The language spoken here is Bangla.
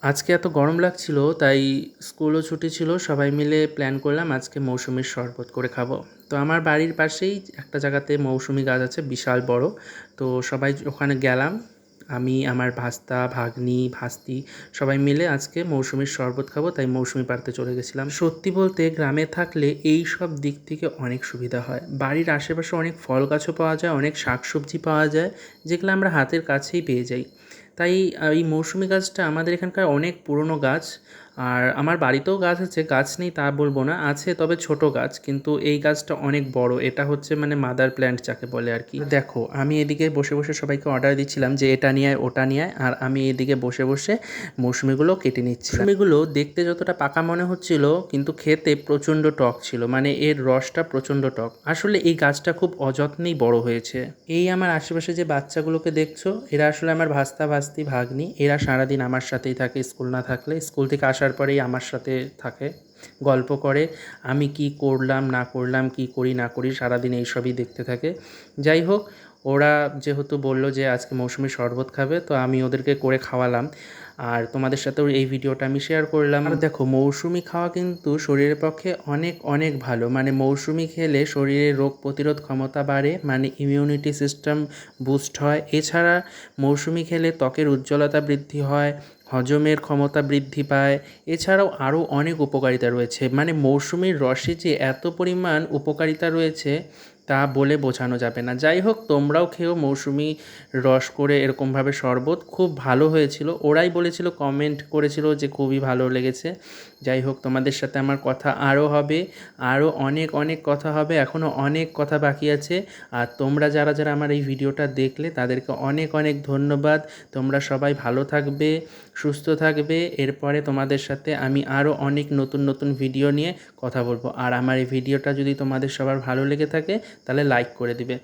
আজকে এত গরম লাগছিল তাই স্কুলও ছুটি ছিল, সবাই মিলে প্ল্যান করলাম আজকে মৌসুমির শরবত করে খাবো। তো আমার বাড়ির পাশেই একটা জায়গাতে মৌসুমি গাছ আছে বিশাল বড়। তো সবাই ওখানে গেলাম, আমি আমার ভাস্তা ভাগ্নি ভাস্তি সবাই মিলে আজকে মৌসুমির শরবত খাবো, তাই মৌসুমি পাড়তে চলে গেছিলাম। সত্যি বলতে গ্রামে থাকলে এই সব দিক থেকে অনেক সুবিধা হয়। বাড়ির আশেপাশে অনেক ফল গাছও পাওয়া যায়, অনেক শাকসবজি পাওয়া যায়, যেগুলো আমরা হাতের কাছেই পেয়ে যাই। তাই এই মৌসুমি গাছটা আমাদের এখানকার অনেক পুরনো গাছ। আর আমার বাড়িতেও গাছ আছে, গাছ নেই তা বলবো না, আছে তবে ছোট গাছ, কিন্তু এই গাছটা অনেক বড়। এটা হচ্ছে মানে মাদার প্ল্যান্ট যাকে বলে আর কি। দেখো আমি এদিকে বসে বসে সবাইকে অর্ডার দিচ্ছিলাম যে এটা নিয়ে আয় ওটা নিয়ে আয়, আর আমি এদিকে বসে বসে মৌসুমিগুলো কেটে নিচ্ছি। মৌসুমিগুলো দেখতে যতটা পাকা মনে হচ্ছিল কিন্তু খেতে প্রচণ্ড টক ছিল, মানে এর রসটা প্রচণ্ড টক। আসলে এই গাছটা খুব অযত্নেই বড় হয়েছে। এই আমার আশেপাশে যে বাচ্চাগুলোকে দেখছো, এরা আসলে আমার ভাস্তা ভাস্তি ভাগ্নি। এরা সারাদিন আমার সাথেই থাকে, স্কুল না থাকলে। স্কুল থেকে আসার পরেই আমার সাথে থাকে, গল্প করে, আমি কি করলাম না করলাম, কি করি না করি, সারাদিন এইসবই দেখতে থাকে। যাই হোক, ওরা যেহেতু বললো যে আজকে মৌসুমি শরবত খাবে, তো আমি ওদেরকে করে খাওয়ালাম, আর তোমাদের সাথেও এই ভিডিওটা আমি শেয়ার করলাম। আর দেখো মৌসুমি খাওয়া কিন্তু শরীরের পক্ষে অনেক অনেক ভালো। মানে মৌসুমি খেলে শরীরে রোগ প্রতিরোধ ক্ষমতা বাড়ে, মানে ইমিউনিটি সিস্টেম বুস্ট হয়। এছাড়া মৌসুমি খেলে ত্বকের উজ্জ্বলতা বৃদ্ধি হয়, হজমের ক্ষমতা বৃদ্ধি পায়। এছাড়াও আরও অনেক উপকারিতা রয়েছে। মানে মৌসুমির রসে যে এত পরিমাণ উপকারিতা রয়েছে তা বলে বোঝানো যাবে না। যাই হোক, তোমরাও খেও মৌসুমি রস করে এরকমভাবে শরবত, খুব ভালো হয়েছিল। ওরাই বলেছিল, কমেন্ট করেছিল যে খুবই ভালো লেগেছে। যাই হোক, তোমাদের সাথে আমার কথা আরও হবে, আরও অনেক অনেক কথা হবে, এখনও অনেক কথা বাকি আছে। আর তোমরা যারা যারা আমার এই ভিডিওটা দেখলে তাদেরকে অনেক অনেক ধন্যবাদ। তোমরা সবাই ভালো থাকবে, সুস্থ থাকবে। এরপরে তোমাদের সাথে আমি আরও অনেক নতুন নতুন ভিডিও নিয়ে কথা বলবো। আর আমার এই ভিডিওটা যদি তোমাদের সবার ভালো লেগে থাকে তাহলে লাইক করে দিবে।